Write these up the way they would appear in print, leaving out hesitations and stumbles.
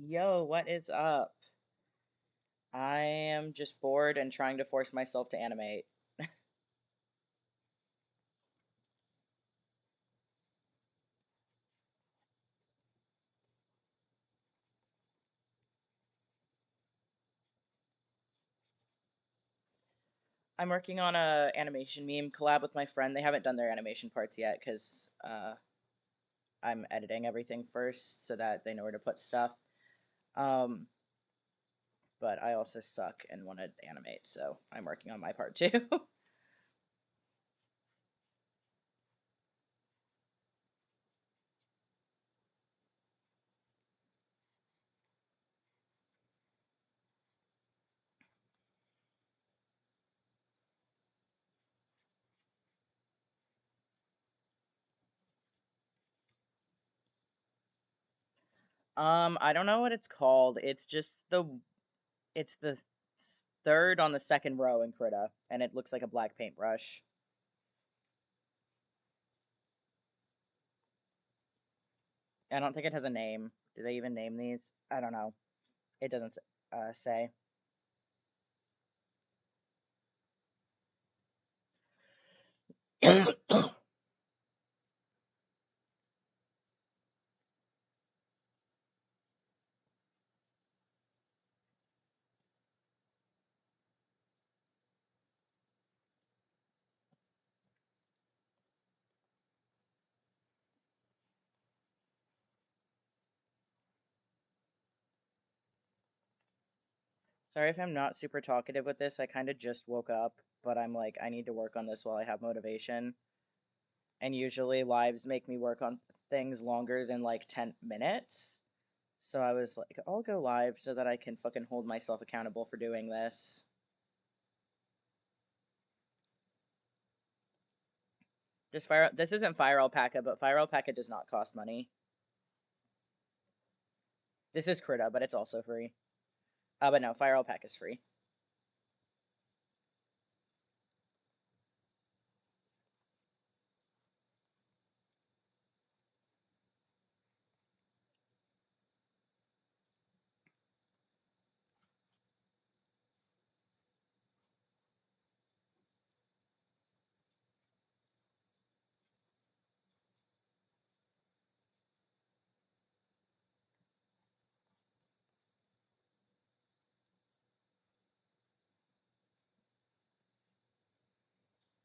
Yo, what is up? I am just bored and trying to force myself to animate. I'm working on a animation meme collab with my friend. They haven't done their animation parts yet because I'm editing everything first so that they know where to put stuff. Um, but I also suck and want to animate, so I'm working on my part too. I don't know what it's called. It's the third on the second row in Krita, and it looks like a black paintbrush. I don't think it has a name. Do they even name these? I don't know. It doesn't say. Sorry if I'm not super talkative with this. I kind of just woke up, but I'm like, I need to work on this while I have motivation. And usually lives make me work on things longer than like 10 minutes. So I was like, I'll go live so that I can fucking hold myself accountable for doing this. This isn't Fire Alpaca, but Fire Alpaca does not cost money. This is Krita, but it's also free. But no, Fire Alpaca is free.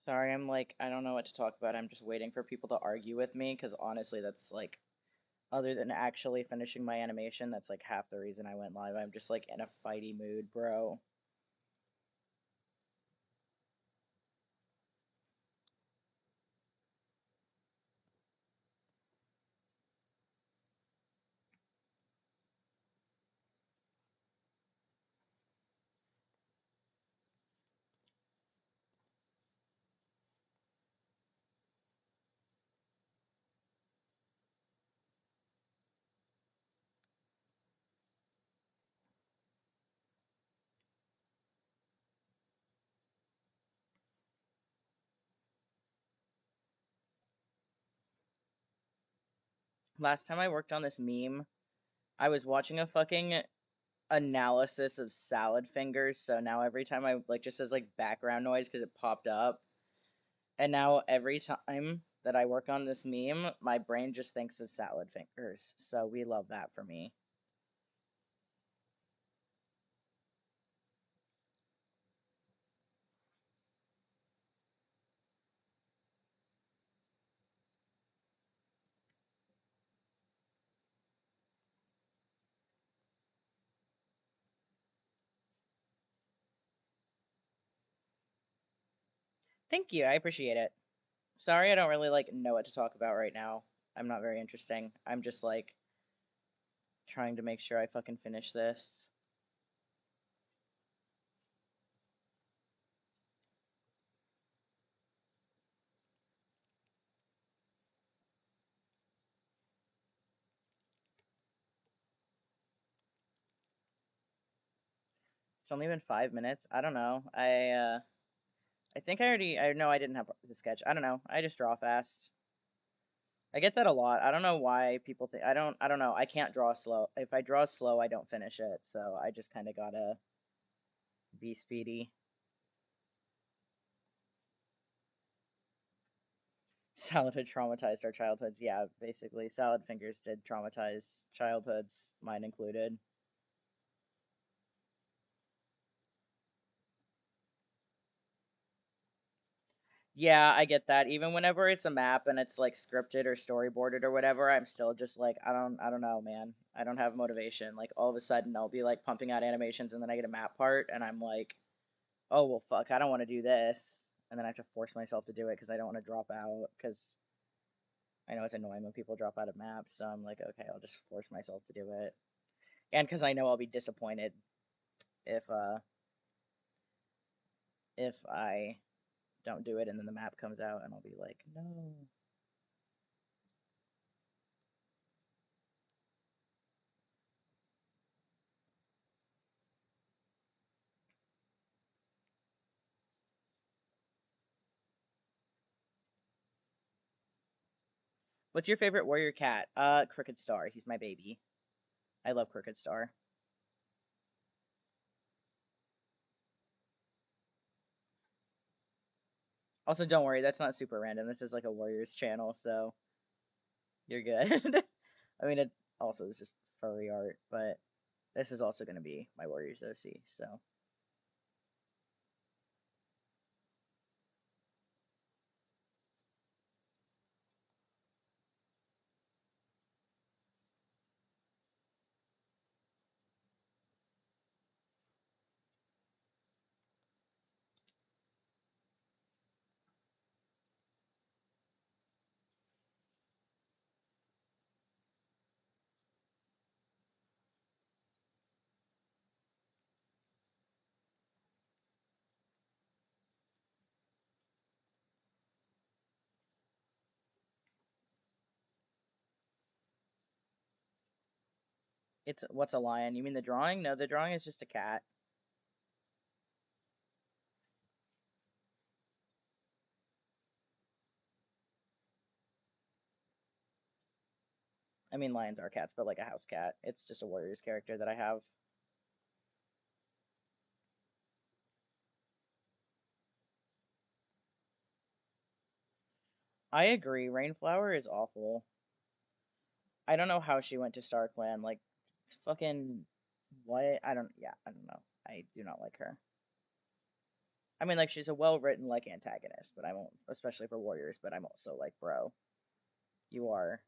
Sorry, I'm like, I don't know what to talk about. I'm just waiting for people to argue with me because honestly, that's like, other than actually finishing my animation, that's like half the reason I went live. I'm just like in a fighty mood, bro. Last time I worked on this meme, I was watching a fucking analysis of salad fingers, so now every time I like just as like background noise because it popped up. And now every time that I work on this meme, my brain just thinks of salad fingers. So we love that for me. Thank you. I appreciate it. Sorry, I don't really like know what to talk about right now. I'm not very interesting. I'm just like trying to make sure I fucking finish this. It's only been 5 minutes. I don't know. I think I know I didn't have the sketch. I don't know. I just draw fast. I get that a lot. I don't know why people think I don't know. I can't draw slow. If I draw slow, I don't finish it. So I just kind of gotta be speedy. Salad had traumatized our childhoods. Yeah, basically, salad fingers did traumatize childhoods, mine included. Yeah, I get that. Even whenever it's a map and it's like scripted or storyboarded or whatever, I'm still just like, I don't know, man. I don't have motivation. Like all of a sudden I'll be like pumping out animations and then I get a map part and I'm like, oh well fuck, I don't want to do this. And then I have to force myself to do it because I don't want to drop out because I know it's annoying when people drop out of maps. So I'm like, okay, I'll just force myself to do it. And because I know I'll be disappointed if uh if I don't do it and then the map comes out and I'll be like, no. What's your favorite warrior cat? Crooked Star. He's my baby. I love Crooked Star. Also, don't worry, that's not super random. This is like a Warriors channel, so you're good. I mean, it also is just furry art, but this is also going to be my Warriors OC, so. It's what's a lion? You mean the drawing? No, the drawing is just a cat. I mean, lions are cats, but like a house cat. It's just a Warriors character that I have. I agree. Rainflower is awful. I don't know how she went to StarClan. Like, it's fucking what? I don't. Yeah, I don't know. I do not like her. I mean, like she's a well written like antagonist, but I won't, especially for warriors. But I'm also like, bro, you are.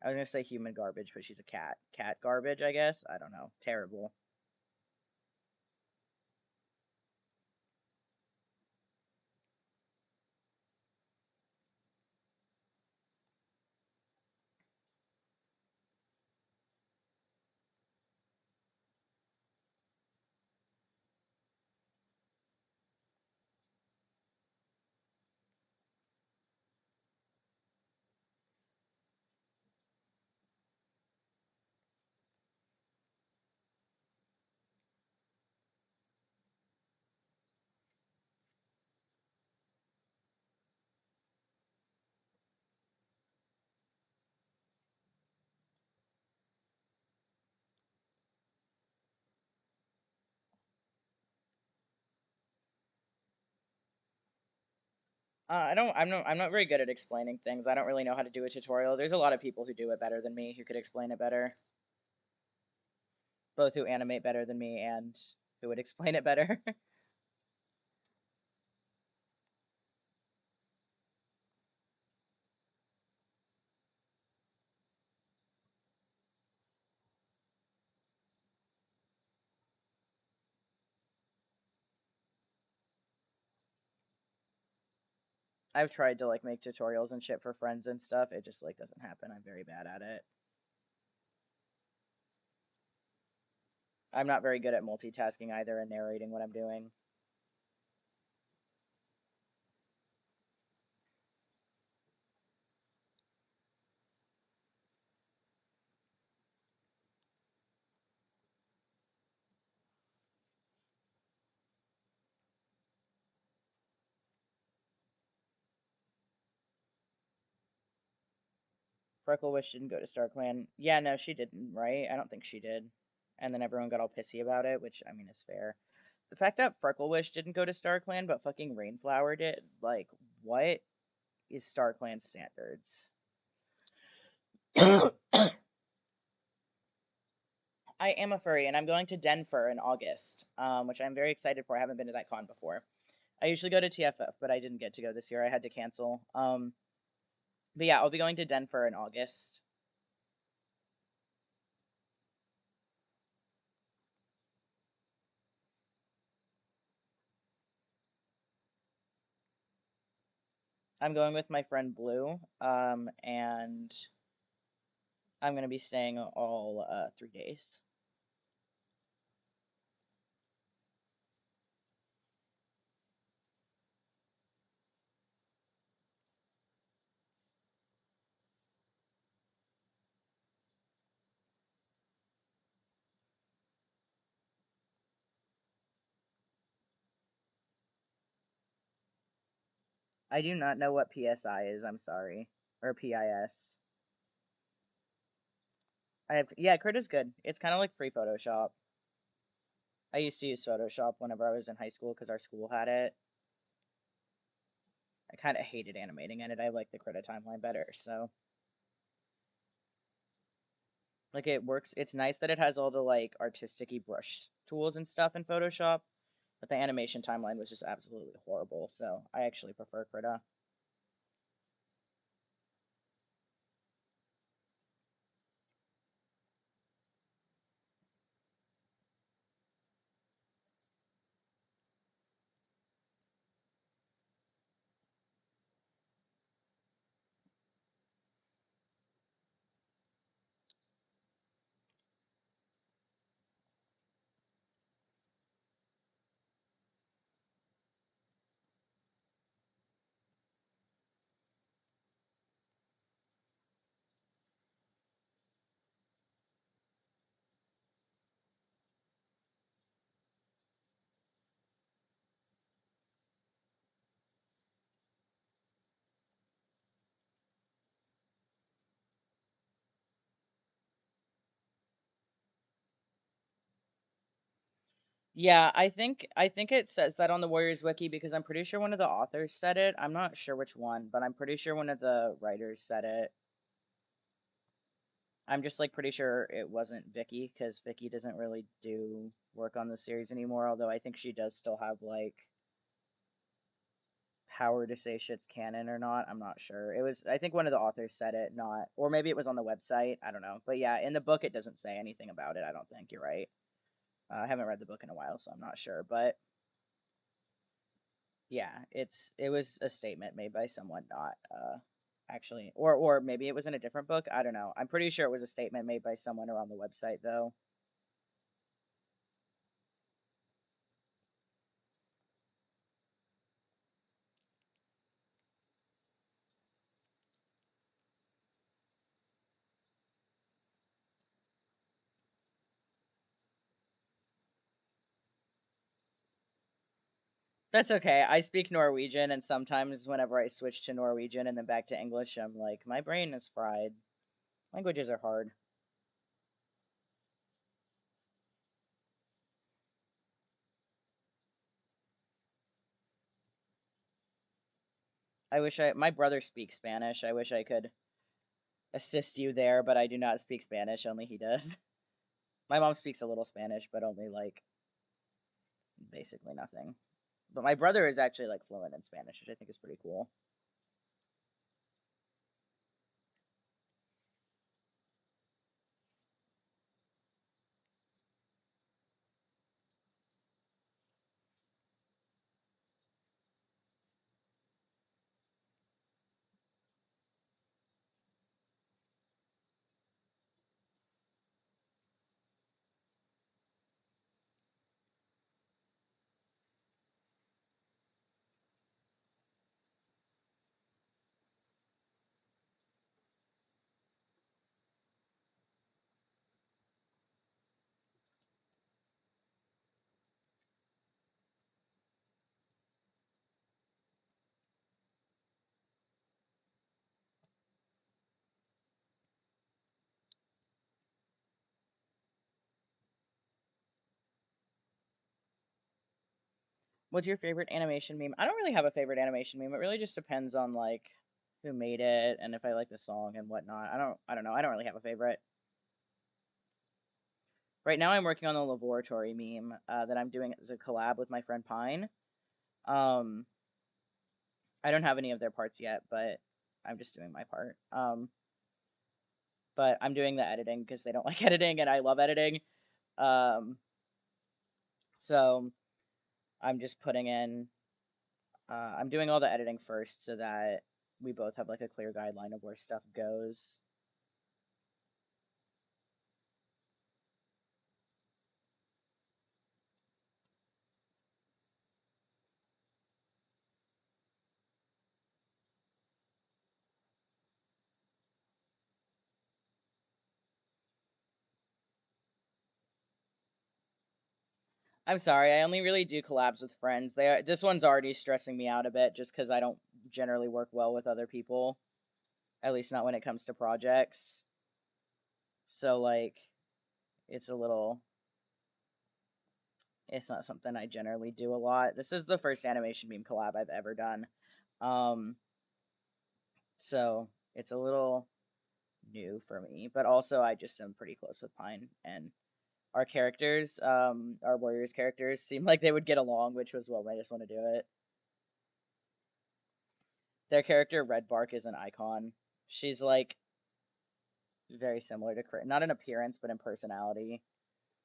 I was gonna say human garbage, but she's a cat. Cat garbage, I guess. I don't know. Terrible. I don't. I'm not very good at explaining things. I don't really know how to do a tutorial. There's a lot of people who do it better than me who could explain it better. Both who animate better than me and who would explain it better. I've tried to like make tutorials and shit for friends and stuff. It just like doesn't happen. I'm very bad at it. I'm not very good at multitasking either and narrating what I'm doing. Freckle Wish didn't go to StarClan. Yeah, no, she didn't, right? I don't think she did. And then everyone got all pissy about it, which, I mean, is fair. The fact that Freckle Wish didn't go to StarClan, but fucking Rainflower did, like, what is StarClan standards? I am a furry, and I'm going to Denver in August, which I'm very excited for. I haven't been to that con before. I usually go to TFF, but I didn't get to go this year. I had to cancel. But yeah, I'll be going to Denver in August. I'm going with my friend Blue, and I'm gonna be staying all 3 days. I do not know what PSI is. I'm sorry, or PIS. Yeah, Krita's good. It's kind of like free Photoshop. I used to use Photoshop whenever I was in high school because our school had it. I kind of hated animating in it. I like the Krita timeline better. So, like, it works. It's nice that it has all the like artistic-y brush tools and stuff in Photoshop, but the animation timeline was just absolutely horrible. So I actually prefer Krita. Yeah, I think it says that on the Warriors Wiki because I'm pretty sure one of the authors said it. I'm not sure which one, but I'm pretty sure one of the writers said it. I'm just like pretty sure it wasn't Vicky because Vicky doesn't really do work on the series anymore, although I think she does still have like power to say shit's canon or not. I'm not sure. It was I think one of the authors said it, not or maybe it was on the website. I don't know. But yeah, in the book it doesn't say anything about it. I don't think you're right. I haven't read the book in a while, so I'm not sure. But yeah, it was a statement made by someone, not actually, or maybe it was in a different book. I don't know. I'm pretty sure it was a statement made by someone or on the website though. That's okay. I speak Norwegian, and sometimes whenever I switch to Norwegian and then back to English, I'm like, my brain is fried. Languages are hard. My brother speaks Spanish. I wish I could assist you there, but I do not speak Spanish. Only he does. My mom speaks a little Spanish, but only like basically nothing. But my brother is actually like fluent in Spanish, which I think is pretty cool. What's your favorite animation meme? I don't really have a favorite animation meme. It really just depends on like who made it and if I like the song and whatnot. I don't know. I don't really have a favorite. Right now I'm working on a laboratory meme that I'm doing as a collab with my friend Pine. Um, I don't have any of their parts yet, but I'm just doing my part. But I'm doing the editing because they don't like editing and I love editing. Um, so I'm just putting in. I'm doing all the editing first so that we both have like a clear guideline of where stuff goes. I'm sorry, I only really do collabs with friends. This one's already stressing me out a bit just because I don't generally work well with other people, at least not when it comes to projects. So like, it's a little. It's not something I generally do a lot. This is the first animation meme collab I've ever done. Um, so it's a little new for me, but also I just am pretty close with Pine and our characters, our warriors characters seem like they would get along, which was what made us want to do it. Their character Red Bark is an icon. She's like very similar to Cricket, not in appearance but in personality.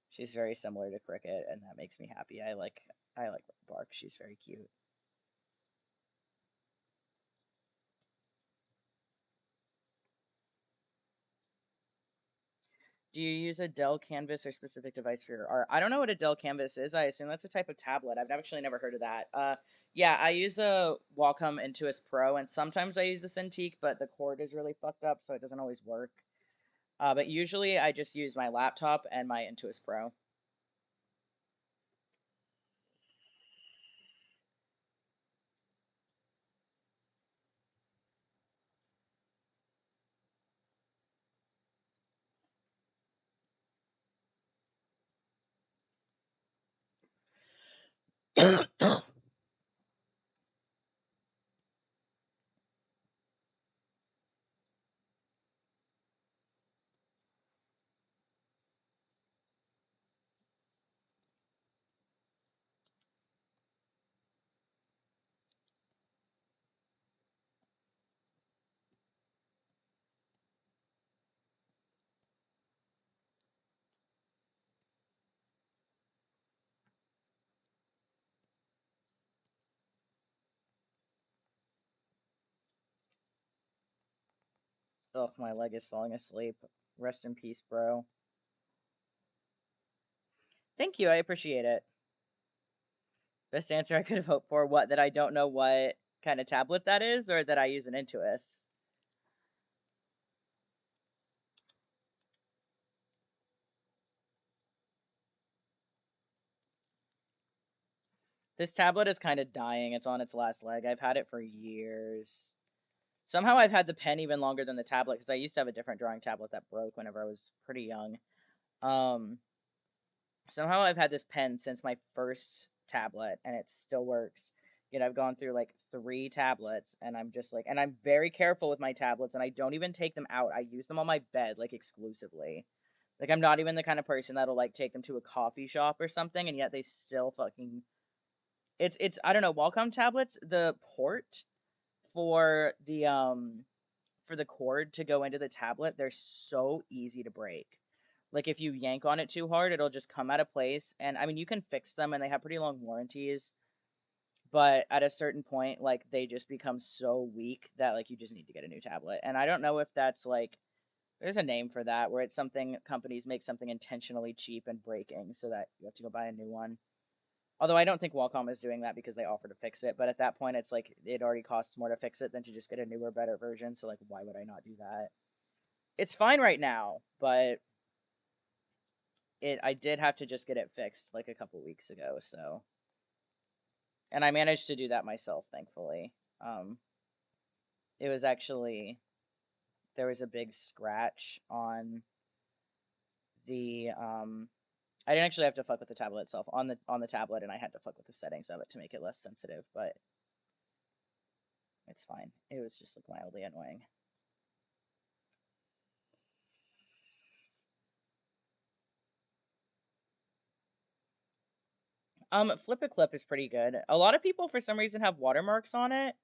She's very similar to Cricket, and that makes me happy. I like Red Bark. She's very cute. Do you use a Dell Canvas or specific device for your art? I don't know what a Dell Canvas is. I assume that's a type of tablet. I've actually never heard of that. Yeah, I use a Wacom Intuos Pro, and sometimes I use a Cintiq, but the cord is really fucked up, so it doesn't always work. But usually I just use my laptop and my Intuos Pro. Ugh, my leg is falling asleep. Rest in peace, bro. Thank you, I appreciate it. Best answer I could have hoped for. What, that I don't know what kind of tablet that is, or that I use an Intuos? This tablet is kind of dying. It's on its last leg. I've had it for years. Somehow I've had the pen even longer than the tablet because I used to have a different drawing tablet that broke whenever I was pretty young. Um, Somehow I've had this pen since my first tablet and it still works. Yet I've gone through like three tablets and I'm just like, and I'm very careful with my tablets and I don't even take them out. I use them on my bed like exclusively. Like I'm not even the kind of person that'll like take them to a coffee shop or something, and yet they still fucking. It's I don't know. Wacom tablets, the port for the cord to go into the tablet, they're so easy to break. Like if you yank on it too hard, it'll just come out of place. And I mean, you can fix them and they have pretty long warranties, but at a certain point like they just become so weak that like you just need to get a new tablet. And I don't know if that's like there's a name for that where it's something companies make something intentionally cheap and breaking so that you have to go buy a new one. Although I don't think Qualcomm is doing that because they offer to fix it, but at that point it's like it already costs more to fix it than to just get a newer, better version. So like, why would I not do that? It's fine right now, but it I did have to just get it fixed like a couple weeks ago. So, and I managed to do that myself, thankfully. Um, it was actually there was a big scratch on the I didn't actually have to fuck with the tablet itself on the tablet, and I had to fuck with the settings of it to make it less sensitive, but it's fine. It was just like mildly annoying. Flip a Clip is pretty good. A lot of people for some reason have watermarks on it.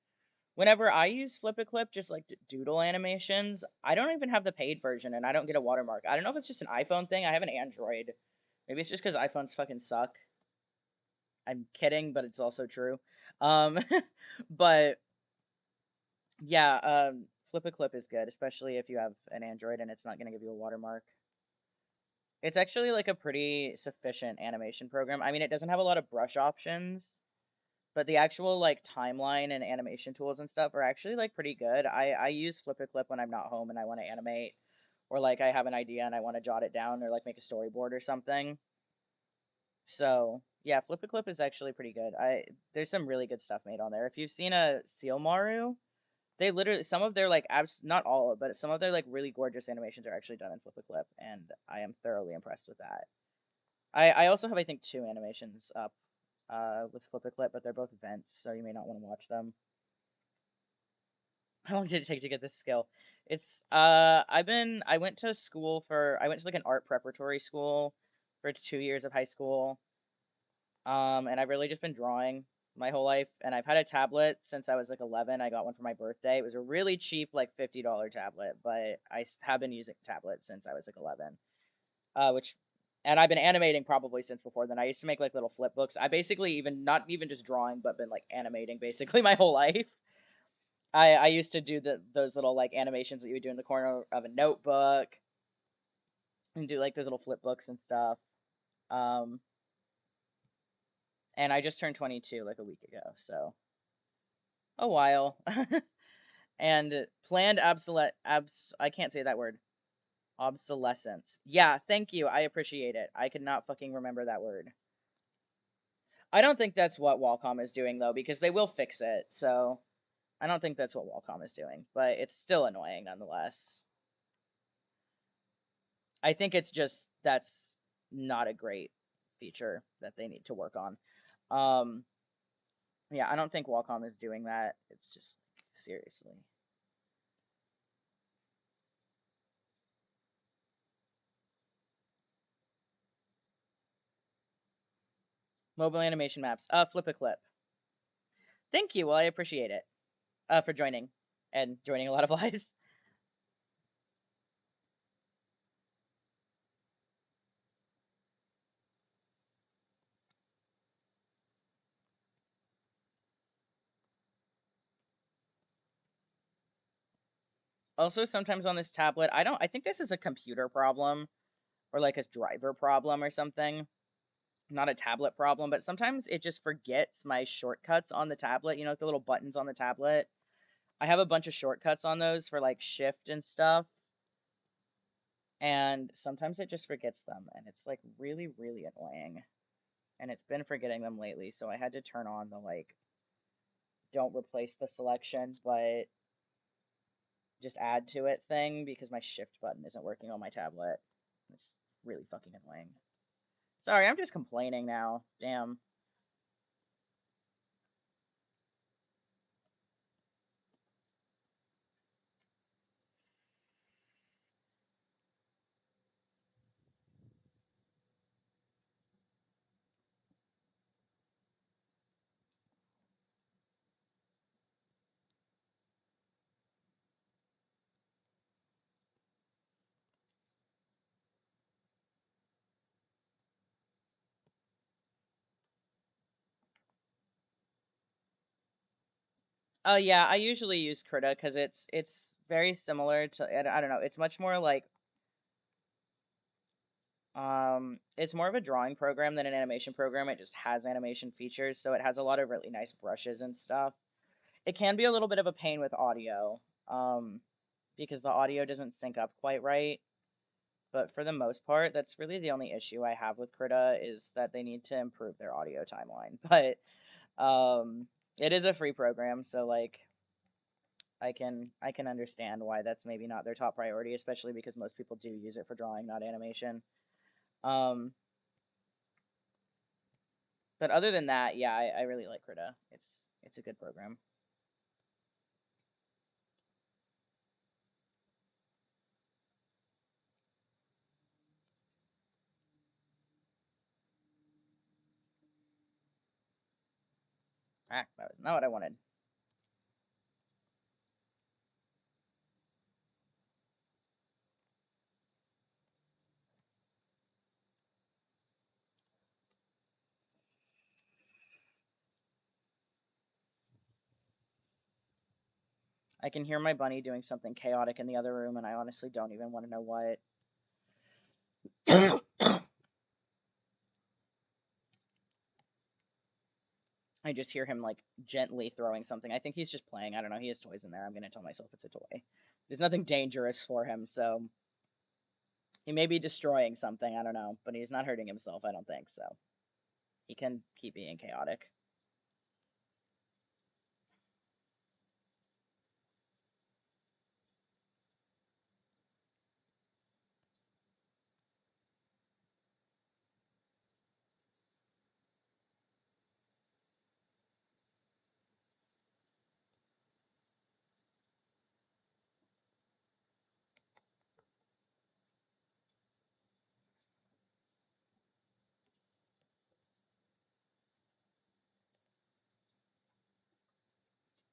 Whenever I use Flip a Clip, just like doodle animations, I don't even have the paid version and I don't get a watermark. I don't know if it's just an iPhone thing. I have an Android. Maybe it's just because iPhones fucking suck. I'm kidding, but it's also true. Um, but yeah, Flip a Clip is good, especially if you have an Android and it's not gonna give you a watermark. It's actually like a pretty sufficient animation program. I mean, it doesn't have a lot of brush options, but the actual like timeline and animation tools and stuff are actually like pretty good. I use Flip a Clip when I'm not home and I want to animate, or like I have an idea and I want to jot it down or like make a storyboard or something. So yeah, Flip a Clip is actually pretty good. There's some really good stuff made on there. If you've seen a Seal Maru, they literally some of their like not all, but some of their like really gorgeous animations are actually done in Flip a Clip, and I am thoroughly impressed with that. I also have I think two animations up with Flip a Clip, but they're both vents, so you may not want to watch them. How long did it take to get this skill? It's I went to school for I went to like an art preparatory school for 2 years of high school. And I've really just been drawing my whole life, and I've had a tablet since I was like 11. I got one for my birthday. It was a really cheap like $50 tablet, but I have been using tablets since I was like 11. Which and I've been animating probably since before then. I used to make like little flip books. I basically even not even just drawing, but been like animating basically my whole life. I used to do those little like animations that you would do in the corner of a notebook and do like those little flip books and stuff. Um, and I just turned 22 like a week ago, so a while. And planned I can't say that word. Obsolescence. Yeah, thank you. I appreciate it. I could not fucking remember that word. I don't think that's what Wacom is doing though, because they will fix it. So I don't think that's what Wacom is doing, but it's still annoying nonetheless. I think it's just that's not a great feature that they need to work on. Um, yeah, I don't think Wacom is doing that. It's just seriously. Mobile animation maps. Flip a Clip. Thank you. Well, I appreciate it. For joining and joining a lot of lives. Also, sometimes on this tablet, I think this is a computer problem or like a driver problem or something. Not a tablet problem, but sometimes it just forgets my shortcuts on the tablet, you know, the little buttons on the tablet. I have a bunch of shortcuts on those for like shift and stuff. And sometimes it just forgets them, and it's like really, really annoying. And it's been forgetting them lately, so I had to turn on the like don't replace the selection, but just add to it thing because my shift button isn't working on my tablet. It's really fucking annoying. Sorry, I'm just complaining now. Damn. Oh yeah, I usually use Krita because it's very similar to I don't know. It's much more like it's more of a drawing program than an animation program. It just has animation features, so it has a lot of really nice brushes and stuff. It can be a little bit of a pain with audio, because the audio doesn't sync up quite right. But for the most part, that's really the only issue I have with Krita is that they need to improve their audio timeline. But it is a free program, so like I can understand why that's maybe not their top priority, especially because most people do use it for drawing, not animation. Um, But other than that, yeah, I really like Krita. It's a good program. Ah, that was not what I wanted. I can hear my bunny doing something chaotic in the other room, and I honestly don't even want to know what. I just hear him like gently throwing something. I think he's just playing. I don't know. He has toys in there. I'm gonna tell myself it's a toy. There's nothing dangerous for him, so he may be destroying something. I don't know, but he's not hurting himself. I don't think so. He can keep being chaotic.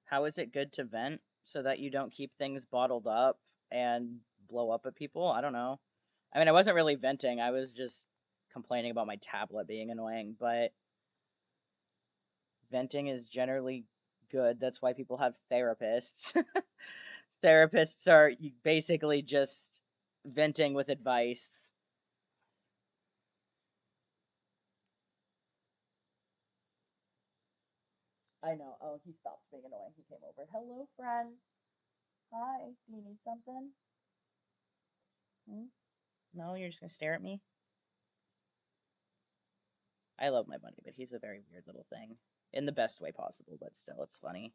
How is it good to vent so that you don't keep things bottled up and blow up at people? I don't know. I mean, I wasn't really venting. I was just complaining about my tablet being annoying, but venting is generally good. That's why people have therapists. Therapists are basically just venting with advice. I know. Oh, he stopped being annoying. He came over. Hello, friend. Hi. Do you need something? Hmm? No, you're just gonna stare at me? I love my bunny, but he's a very weird little thing. In the best way possible, but still, it's funny.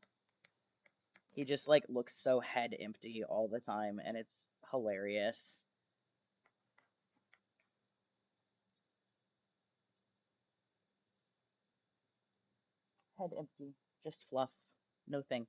He just, like, looks so head empty all the time, and it's hilarious. Head empty. Just fluff. No think.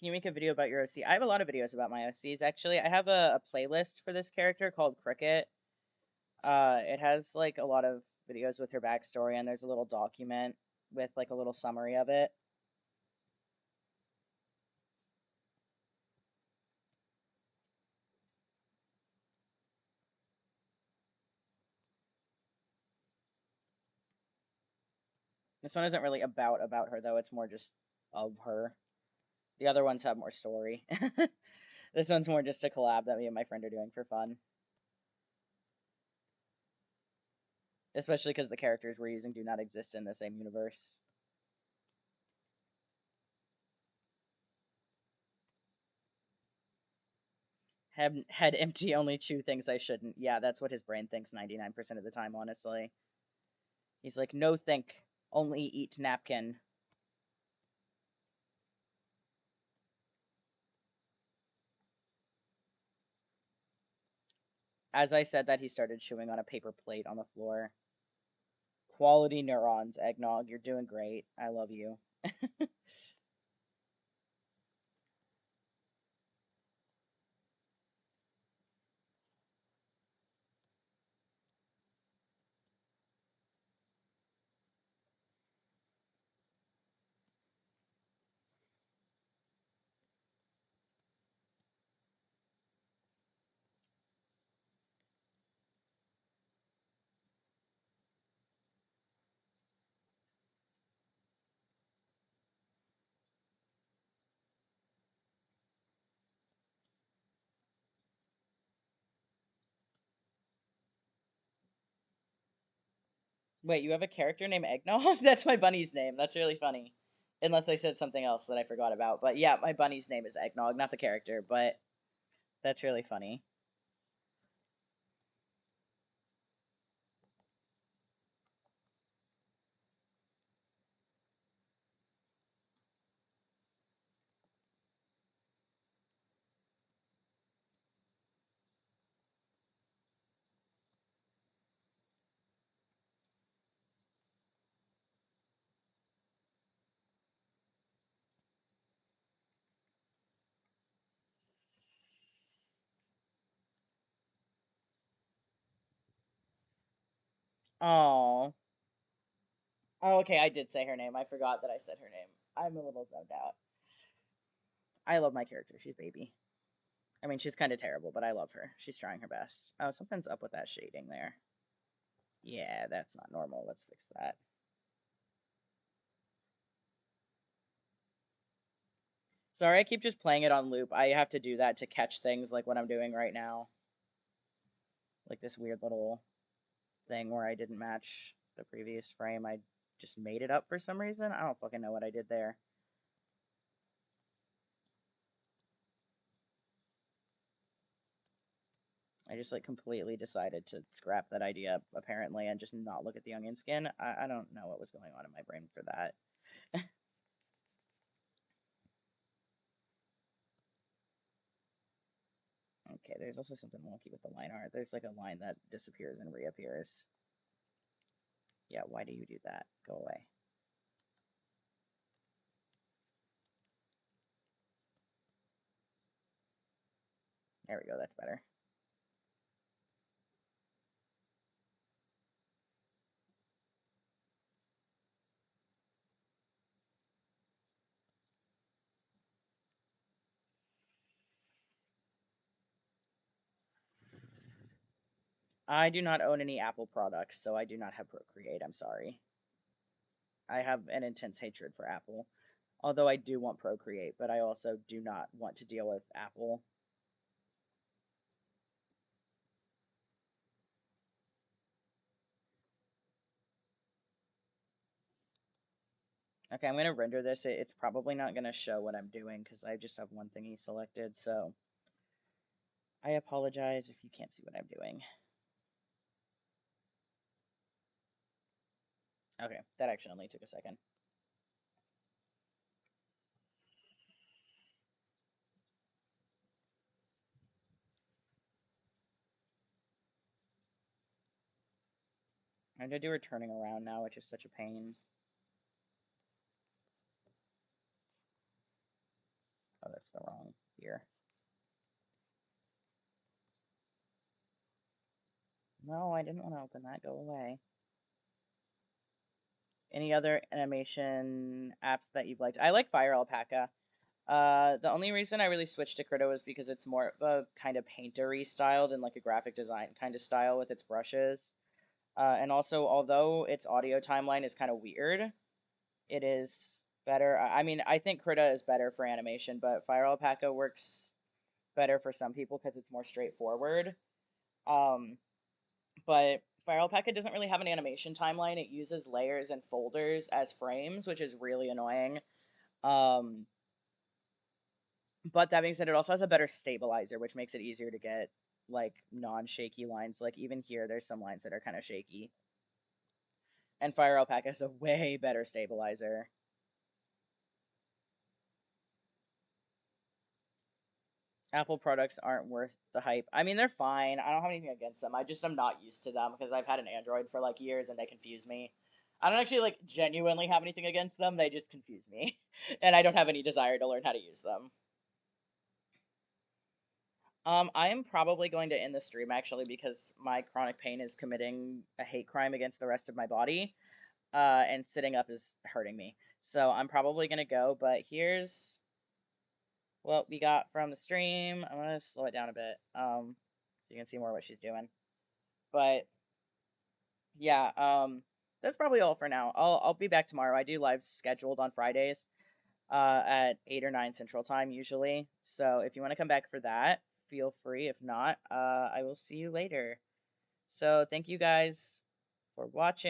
Can you make a video about your OC? I have a lot of videos about my OCs, actually. I have a playlist for this character called Cricket. It has, like, a lot of videos with her backstory, and there's a little document with, like, a little summary of it. This one isn't really about her, though. It's more just of her. The other ones have more story. This one's more just a collab that me and my friend are doing for fun. Especially because the characters we're using do not exist in the same universe. Head empty, only chew things I shouldn't. Yeah, that's what his brain thinks 99% of the time, honestly. He's like, no think, only eat napkin. As I said that, he started chewing on a paper plate on the floor. Quality neurons, Eggnog. You're doing great. I love you. Wait, you have a character named Eggnog? That's my bunny's name. That's really funny. Unless I said something else that I forgot about. But yeah, my bunny's name is Eggnog, not the character, but that's really funny. Oh. Oh, okay, I did say her name. I forgot that I said her name. I'm a little zoned out. I love my character. She's baby. I mean, she's kind of terrible, but I love her. She's trying her best. Oh, something's up with that shading there. Yeah, that's not normal. Let's fix that. Sorry, I keep just playing it on loop. I have to do that to catch things like what I'm doing right now. Like this weird little thing where I didn't match the previous frame. I just made it up for some reason. I don't fucking know what I did there. I just like completely decided to scrap that idea apparently and just not look at the onion skin. I don't know what was going on in my brain for that. Okay, there's also something wonky with the line art. There's like a line that disappears and reappears. Yeah, why do you do that? Go away. There we go, that's better. I do not own any Apple products, so I do not have Procreate. I'm sorry. I have an intense hatred for Apple. Although I do want Procreate, but I also do not want to deal with Apple. Okay, I'm going to render this. It's probably not going to show what I'm doing because I just have one thingy selected, so I apologize if you can't see what I'm doing. Okay, that actually only took a second. I'm going to do her turning around now, which is such a pain. Oh, that's the wrong ear. No, I didn't want to open that. Go away. Any other animation apps that you've liked? I like Fire Alpaca. The only reason I really switched to Krita was because it's more of a kind of paintery styled and like a graphic design kind of style with its brushes. And also, although its audio timeline is kind of weird, it is better. I mean, I think Krita is better for animation, but Fire Alpaca works better for some people because it's more straightforward. Um, but Fire Alpaca doesn't really have an animation timeline. It uses layers and folders as frames, which is really annoying. Um, but that being said, it also has a better stabilizer, which makes it easier to get like non-shaky lines. Like even here, there's some lines that are kind of shaky. And Fire Alpaca has a way better stabilizer. Apple products aren't worth the hype. I mean, they're fine. I don't have anything against them. I just am not used to them because I've had an Android for like years and they confuse me. I don't actually like genuinely have anything against them. They just confuse me. And I don't have any desire to learn how to use them. I am probably going to end the stream actually because my chronic pain is committing a hate crime against the rest of my body. And sitting up is hurting me. So I'm probably gonna go, but here's what we got from the stream. I'm gonna slow it down a bit, so you can see more what she's doing. But yeah, that's probably all for now. I'll be back tomorrow. I do live scheduled on Fridays, at 8 or 9 Central Time usually. So if you want to come back for that, feel free. If not, I will see you later. So thank you guys for watching.